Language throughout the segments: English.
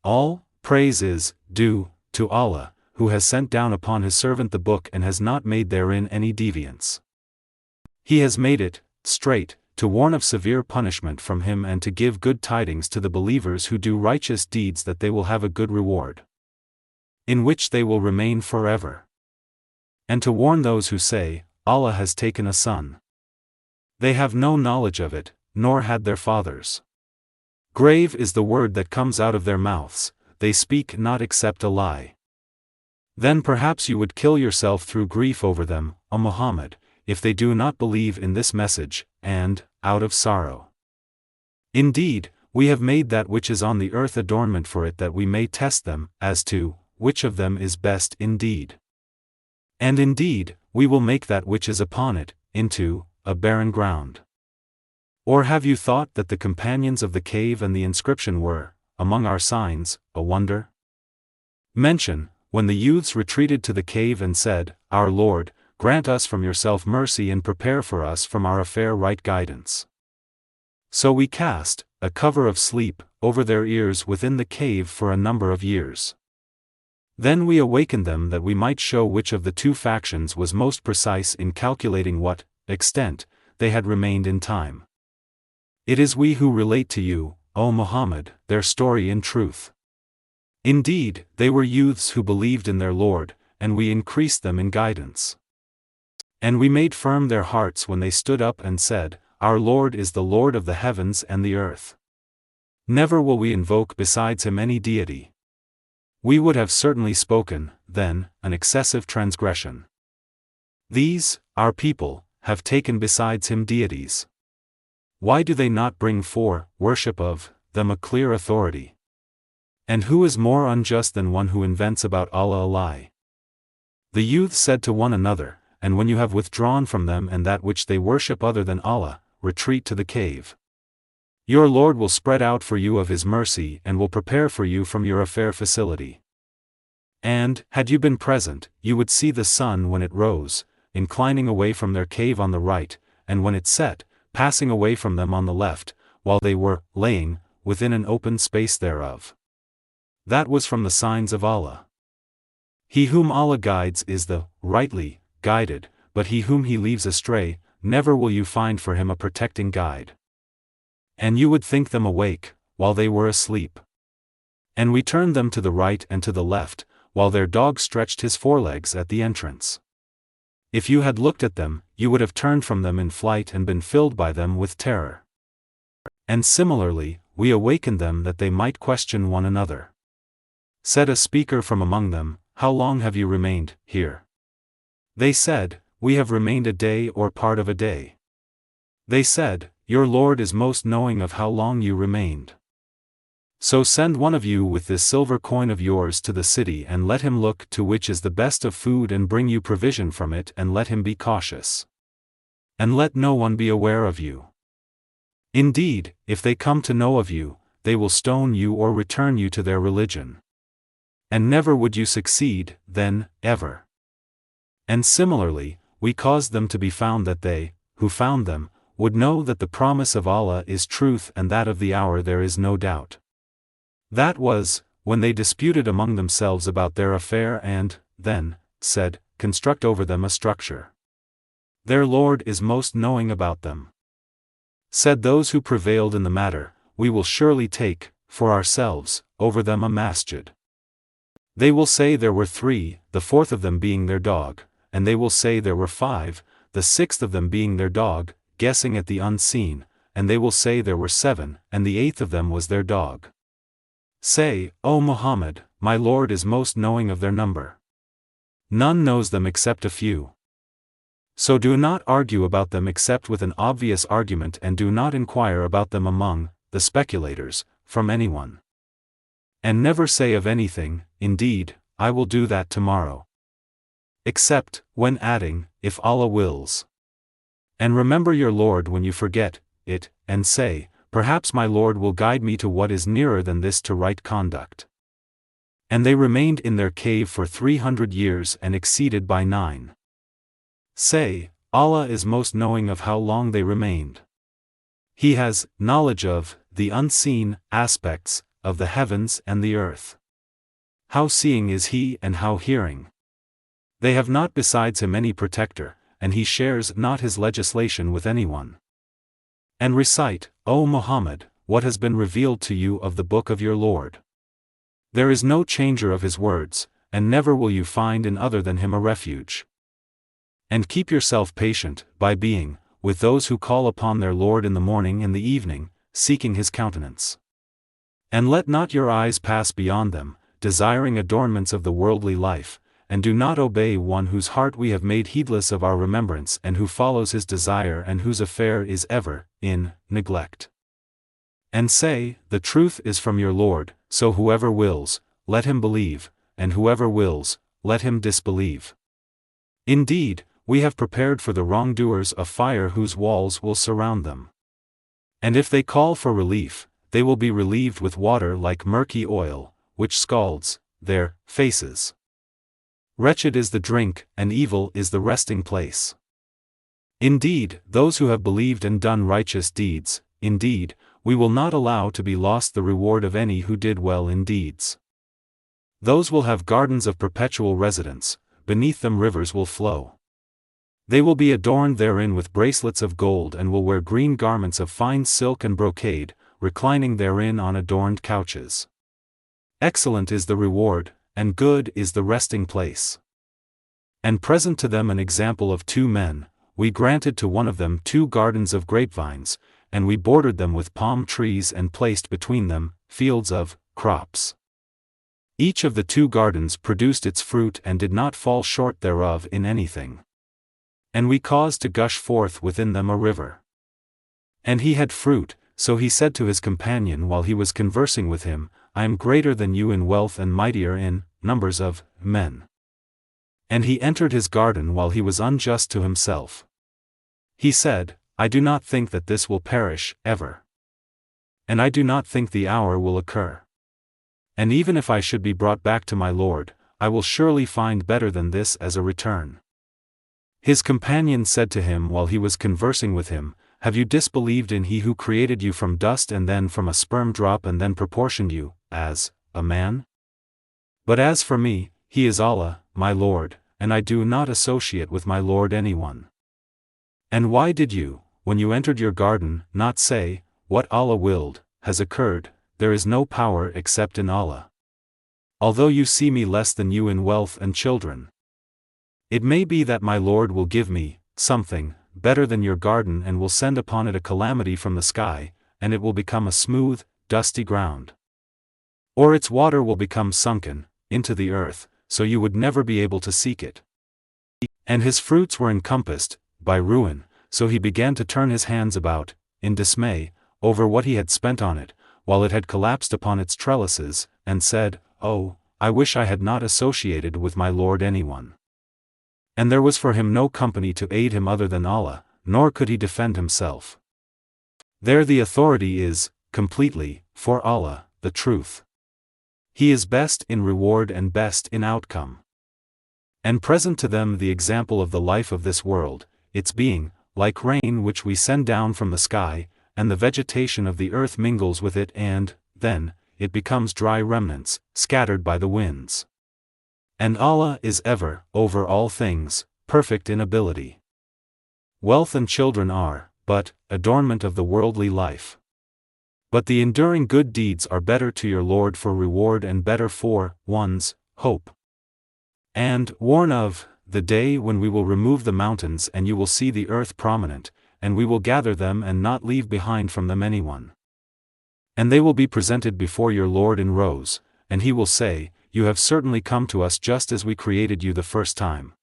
All praise is due to Allah, who has sent down upon his servant the book and has not made therein any deviance. He has made it straight, to warn of severe punishment from him and to give good tidings to the believers who do righteous deeds that they will have a good reward, in which they will remain forever. And to warn those who say, Allah has taken a son. They have no knowledge of it, nor had their fathers. Grave is the word that comes out of their mouths, they speak not except a lie. Then perhaps you would kill yourself through grief over them, O Muhammad, if they do not believe in this message, and, out of sorrow. Indeed, we have made that which is on the earth adornment for it that we may test them, as to, which of them is best indeed. And indeed, we will make that which is upon it, into, a barren ground. Or have you thought that the companions of the cave and the inscription were, among our signs, a wonder? Mention, when the youths retreated to the cave and said, Our Lord, grant us from yourself mercy and prepare for us from our affair right guidance. So we cast, a cover of sleep, over their ears within the cave for a number of years. Then we awakened them that we might show which of the two factions was most precise in calculating what extent they had remained in time. It is we who relate to you, O Muhammad, their story in truth. Indeed, they were youths who believed in their Lord, and we increased them in guidance. And we made firm their hearts when they stood up and said, Our Lord is the Lord of the heavens and the earth. Never will we invoke besides him any deity. We would have certainly spoken, then, an excessive transgression. These, our people, have taken besides him deities. Why do they not bring for worship of them a clear authority? And who is more unjust than one who invents about Allah a lie? The youths said to one another, And when you have withdrawn from them and that which they worship other than Allah, retreat to the cave. Your Lord will spread out for you of his mercy and will prepare for you from your affair facility. And, had you been present, you would see the sun when it rose, inclining away from their cave on the right, and when it set, passing away from them on the left, while they were laying within an open space thereof. That was from the signs of Allah. He whom Allah guides is the rightly guided, but he whom he leaves astray, never will you find for him a protecting guide. And you would think them awake, while they were asleep. And we turned them to the right and to the left, while their dog stretched his forelegs at the entrance. If you had looked at them, you would have turned from them in flight and been filled by them with terror. And similarly, we awakened them that they might question one another. Said a speaker from among them, How long have you remained here? They said, We have remained a day or part of a day. They said, Your Lord is most knowing of how long you remained. So send one of you with this silver coin of yours to the city and let him look to which is the best of food and bring you provision from it and let him be cautious. And let no one be aware of you. Indeed, if they come to know of you, they will stone you or return you to their religion. And never would you succeed, then, ever. And similarly, we caused them to be found that they, who found them, would know that the promise of Allah is truth and that of the hour there is no doubt. That was, when they disputed among themselves about their affair and, then, said, Construct over them a structure. Their Lord is most knowing about them. Said those who prevailed in the matter, We will surely take, for ourselves, over them a masjid. They will say there were 3, the 4th of them being their dog, and they will say there were 5, the 6th of them being their dog, guessing at the unseen, and they will say there were 7, and the 8th of them was their dog. Say, O Muhammad, my Lord is most knowing of their number. None knows them except a few. So do not argue about them except with an obvious argument and do not inquire about them among the speculators, from anyone. And never say of anything, Indeed, I will do that tomorrow. Except, when adding, If Allah wills. And remember your Lord when you forget it, and say, Perhaps my Lord will guide me to what is nearer than this to right conduct. And they remained in their cave for 300 years and exceeded by 9. Say, Allah is most knowing of how long they remained. He has knowledge of the unseen aspects of the heavens and the earth. How seeing is he and how hearing. They have not besides him any protector, and he shares not his legislation with anyone. And recite, O Muhammad, what has been revealed to you of the book of your Lord. There is no changer of his words, and never will you find in other than him a refuge. And keep yourself patient, by being, with those who call upon their Lord in the morning and the evening, seeking his countenance. And let not your eyes pass beyond them, desiring adornments of the worldly life, and do not obey one whose heart we have made heedless of our remembrance and who follows his desire and whose affair is ever in neglect. And say, the truth is from your Lord, so whoever wills, let him believe, and whoever wills, let him disbelieve. Indeed, we have prepared for the wrongdoers a fire whose walls will surround them. And if they call for relief, they will be relieved with water like murky oil, which scalds their faces. Wretched is the drink, and evil is the resting place. Indeed, those who have believed and done righteous deeds, indeed, we will not allow to be lost the reward of any who did well in deeds. Those will have gardens of perpetual residence, beneath them rivers will flow. They will be adorned therein with bracelets of gold and will wear green garments of fine silk and brocade, reclining therein on adorned couches. Excellent is the reward, and good is the resting place. And present to them an example of two men, we granted to one of them 2 gardens of grapevines, and we bordered them with palm trees and placed between them fields of crops. Each of the 2 gardens produced its fruit and did not fall short thereof in anything. And we caused to gush forth within them a river. And he had fruit, so he said to his companion while he was conversing with him, I am greater than you in wealth and mightier in numbers of men. And he entered his garden while he was unjust to himself. He said, I do not think that this will perish, ever. And I do not think the hour will occur. And even if I should be brought back to my Lord, I will surely find better than this as a return. His companion said to him while he was conversing with him, Have you disbelieved in he who created you from dust and then from a sperm drop and then proportioned you, as a man? But as for me, he is Allah, my Lord, and I do not associate with my Lord anyone. And why did you, when you entered your garden, not say, What Allah willed, has occurred, there is no power except in Allah. Although you see me less than you in wealth and children. It may be that my Lord will give me something better than your garden and will send upon it a calamity from the sky, and it will become a smooth, dusty ground. Or its water will become sunken into the earth, so you would never be able to seek it. And his fruits were encompassed by ruin, so he began to turn his hands about, in dismay, over what he had spent on it, while it had collapsed upon its trellises, and said, Oh, I wish I had not associated with my Lord anyone. And there was for him no company to aid him other than Allah, nor could he defend himself. There the authority is, completely, for Allah, the truth. He is best in reward and best in outcome. And present to them the example of the life of this world, its being, like rain which we send down from the sky, and the vegetation of the earth mingles with it and, then, it becomes dry remnants, scattered by the winds. And Allah is ever, over all things, perfect in ability. Wealth and children are, but, adornment of the worldly life. But the enduring good deeds are better to your Lord for reward and better for one's hope. And warn of the day when we will remove the mountains and you will see the earth prominent, and we will gather them and not leave behind from them anyone. And they will be presented before your Lord in rows, and he will say, You have certainly come to us just as we created you the first time.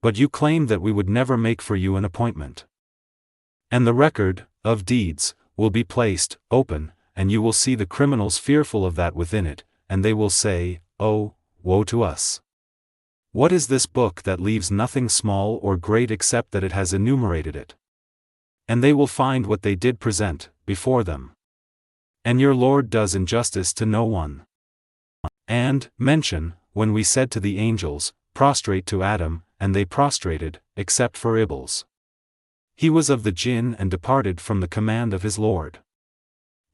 But you claimed that we would never make for you an appointment. And the record of deeds will be placed open, and you will see the criminals fearful of that within it, and they will say, Oh, woe to us! What is this book that leaves nothing small or great except that it has enumerated it? And they will find what they did present before them. And your Lord does injustice to no one. And mention, when we said to the angels, Prostrate to Adam, and they prostrated, except for Iblis. He was of the jinn and departed from the command of his Lord.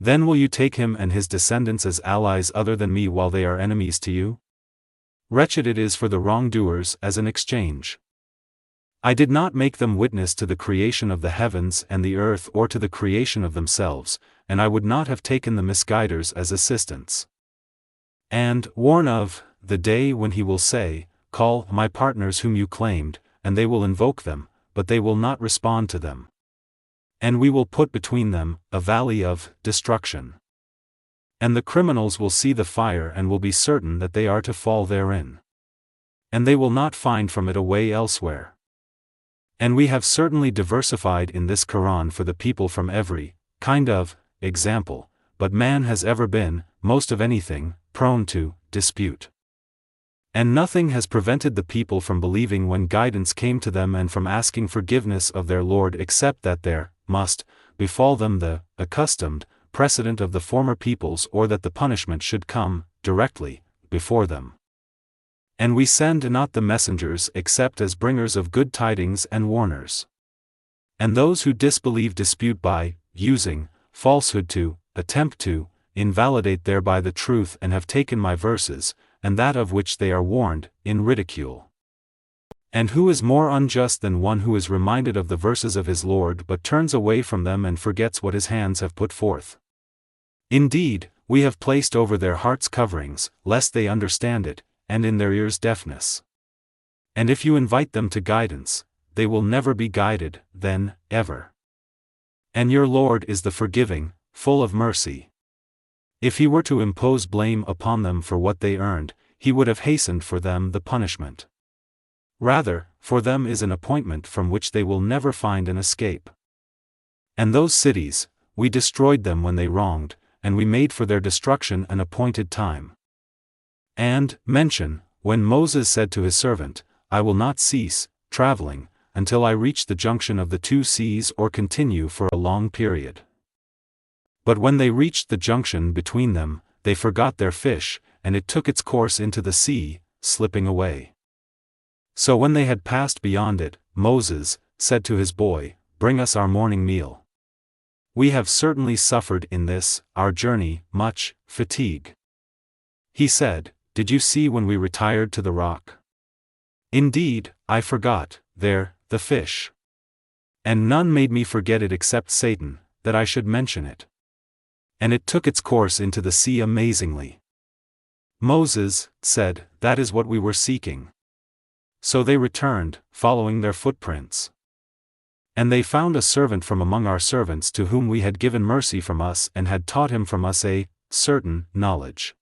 Then will you take him and his descendants as allies other than me while they are enemies to you? Wretched it is for the wrongdoers as an exchange. I did not make them witness to the creation of the heavens and the earth or to the creation of themselves, and I would not have taken the misguiders as assistants. And warn of the day when he will say, Call my partners whom you claimed, and they will invoke them, but they will not respond to them. And we will put between them a valley of destruction. And the criminals will see the fire and will be certain that they are to fall therein. And they will not find from it a way elsewhere. And we have certainly diversified in this Quran for the people from every kind of example, but man has ever been, most of anything, prone to dispute. And nothing has prevented the people from believing when guidance came to them and from asking forgiveness of their Lord except that there must befall them the accustomed precedent of the former peoples, or that the punishment should come directly before them. And we send not the messengers except as bringers of good tidings and warners. And those who disbelieve dispute by using falsehood to attempt to invalidate thereby the truth, and have taken my verses, and that of which they are warned, in ridicule. And who is more unjust than one who is reminded of the verses of his Lord but turns away from them and forgets what his hands have put forth? Indeed, we have placed over their hearts coverings, lest they understand it, and in their ears deafness. And if you invite them to guidance, they will never be guided, then, ever. And your Lord is the forgiving, full of mercy. If he were to impose blame upon them for what they earned, he would have hastened for them the punishment. Rather, for them is an appointment from which they will never find an escape. And those cities, we destroyed them when they wronged, and we made for their destruction an appointed time. And, mention, when Moses said to his servant, I will not cease traveling until I reach the junction of the two seas or continue for a long period. But when they reached the junction between them, they forgot their fish, and it took its course into the sea, slipping away. So when they had passed beyond it, Moses said to his boy, Bring us our morning meal. We have certainly suffered in this, our journey, much fatigue. He said, Did you see when we retired to the rock? Indeed, I forgot, there, the fish. And none made me forget it except Satan, that I should mention it. And it took its course into the sea amazingly. Moses said, That is what we were seeking. So they returned, following their footprints. And they found a servant from among our servants to whom we had given mercy from us and had taught him from us a certain knowledge.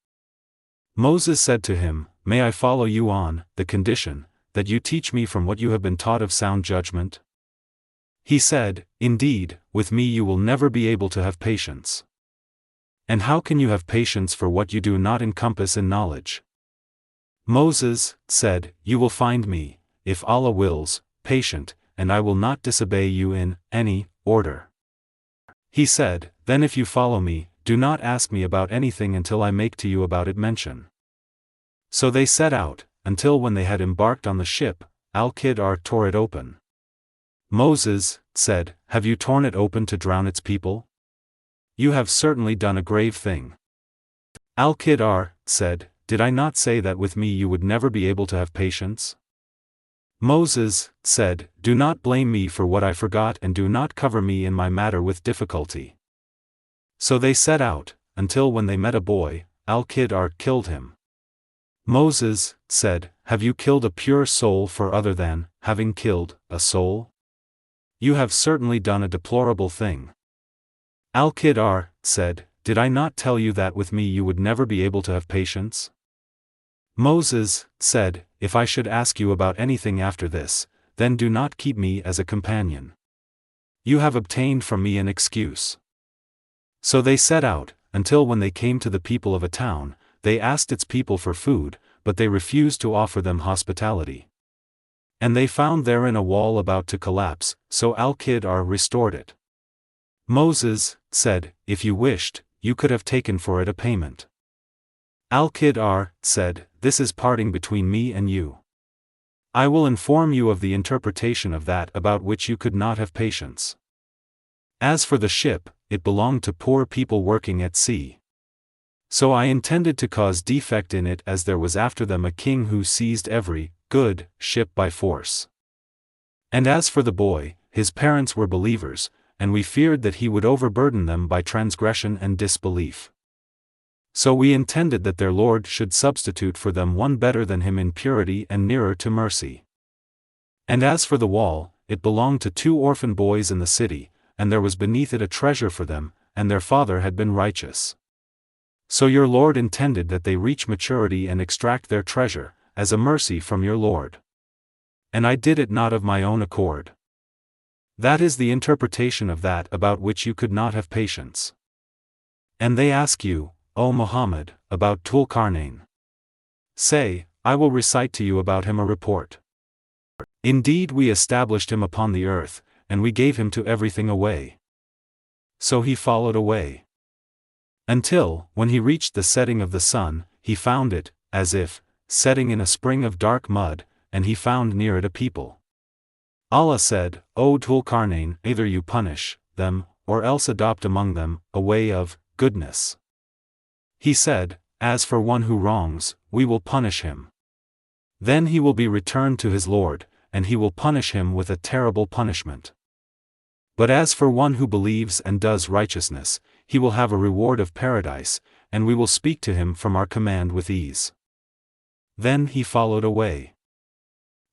Moses said to him, May I follow you on the condition that you teach me from what you have been taught of sound judgment? He said, Indeed, with me you will never be able to have patience. And how can you have patience for what you do not encompass in knowledge? Moses said, You will find me, if Allah wills, patient, and I will not disobey you in any order. He said, Then if you follow me, do not ask me about anything until I make to you about it mention. So they set out, until when they had embarked on the ship, Al-Qidr tore it open. Moses said, Have you torn it open to drown its people? You have certainly done a grave thing. Al-Qidr said, Did I not say that with me you would never be able to have patience? Moses said, Do not blame me for what I forgot and do not cover me in my matter with difficulty. So they set out, until when they met a boy, Al-Qidr killed him. Moses said, Have you killed a pure soul for other than having killed a soul? You have certainly done a deplorable thing. Al-Qidr said, Did I not tell you that with me you would never be able to have patience? Moses said, If I should ask you about anything after this, then do not keep me as a companion. You have obtained from me an excuse. So they set out, until when they came to the people of a town, they asked its people for food, but they refused to offer them hospitality. And they found therein a wall about to collapse, so Al-Qidr restored it. Moses said, If you wished, you could have taken for it a payment. Al-Qidr said, This is parting between me and you. I will inform you of the interpretation of that about which you could not have patience. As for the ship, it belonged to poor people working at sea. So I intended to cause defect in it, as there was after them a king who seized every good ship by force. And as for the boy, his parents were believers, and we feared that he would overburden them by transgression and disbelief. So we intended that their Lord should substitute for them one better than him in purity and nearer to mercy. And as for the wall, it belonged to 2 orphan boys in the city, and there was beneath it a treasure for them, and their father had been righteous. So your Lord intended that they reach maturity and extract their treasure, as a mercy from your Lord. And I did it not of my own accord. That is the interpretation of that about which you could not have patience. And they ask you, O Muhammad, about Dhul-Qarnayn. Say, I will recite to you about him a report. Indeed, we established him upon the earth, and we gave him to everything away. So he followed away. Until, when he reached the setting of the sun, he found it, as if, setting in a spring of dark mud, and he found near it a people. Allah said, O Dhul-Qarnayn, either you punish them, or else adopt among them a way of goodness. He said, As for one who wrongs, we will punish him. Then he will be returned to his Lord, and he will punish him with a terrible punishment. But as for one who believes and does righteousness, he will have a reward of paradise, and we will speak to him from our command with ease. Then he followed away.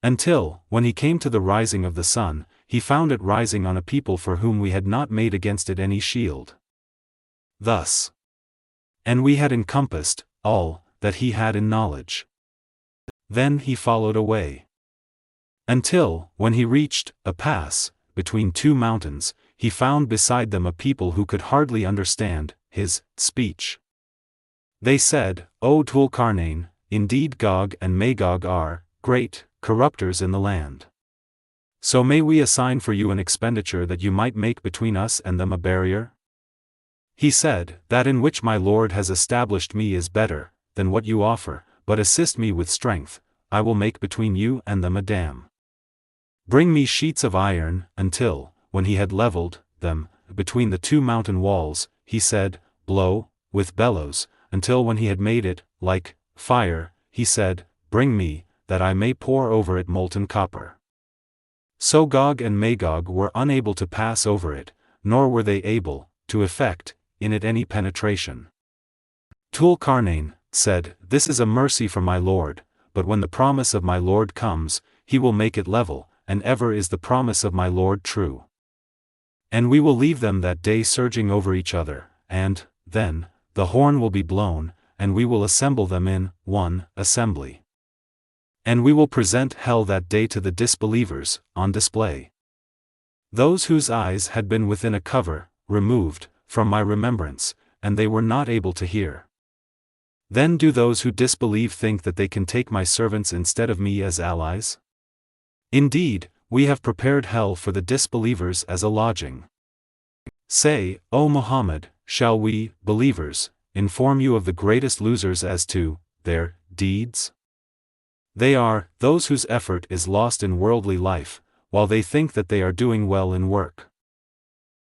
Until, when he came to the rising of the sun, he found it rising on a people for whom we had not made against it any shield. Thus. And we had encompassed all that he had in knowledge. Then he followed away. Until, when he reached a pass between 2 mountains, he found beside them a people who could hardly understand his speech. They said, O Dhul-Qarnayn, indeed Gog and Magog are great corrupters in the land. So may we assign for you an expenditure that you might make between us and them a barrier? He said, That in which my Lord has established me is better than what you offer, but assist me with strength, I will make between you and them a dam. Bring me sheets of iron, until, when he had leveled them between the 2 mountain walls, he said, Blow with bellows, until when he had made it like fire, he said, Bring me, that I may pour over it molten copper. So Gog and Magog were unable to pass over it, nor were they able to effect in it any penetration. Dhul-Qarnayn said, This is a mercy from my Lord, but when the promise of my Lord comes, he will make it level, and ever is the promise of my Lord true. And we will leave them that day surging over each other, and, then, the horn will be blown, and we will assemble them in one assembly. And we will present hell that day to the disbelievers, on display. Those whose eyes had been within a cover, removed, from my remembrance, and they were not able to hear. Then do those who disbelieve think that they can take my servants instead of me as allies? Indeed, we have prepared hell for the disbelievers as a lodging. Say, O Muhammad, shall we, believers, inform you of the greatest losers as to their deeds? They are those whose effort is lost in worldly life, while they think that they are doing well in work.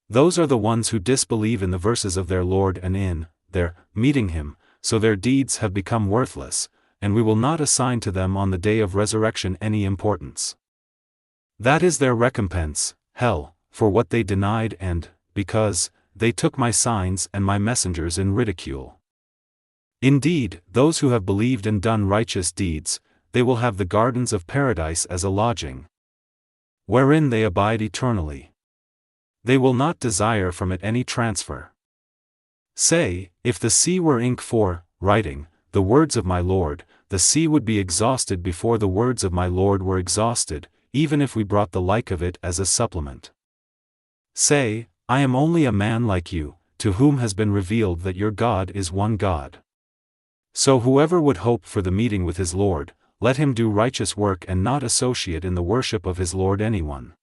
Those are the ones who disbelieve in the verses of their Lord and in their meeting him, so their deeds have become worthless, and we will not assign to them on the day of resurrection any importance. That is their recompense, hell, for what they denied and, because, they took my signs and my messengers in ridicule. Indeed, those who have believed and done righteous deeds, they will have the gardens of paradise as a lodging, wherein they abide eternally. They will not desire from it any transfer. Say, if the sea were ink for writing the words of my Lord, the sea would be exhausted before the words of my Lord were exhausted, even if we brought the like of it as a supplement. Say, I am only a man like you, to whom has been revealed that your God is one God. So whoever would hope for the meeting with his Lord, let him do righteous work and not associate in the worship of his Lord anyone.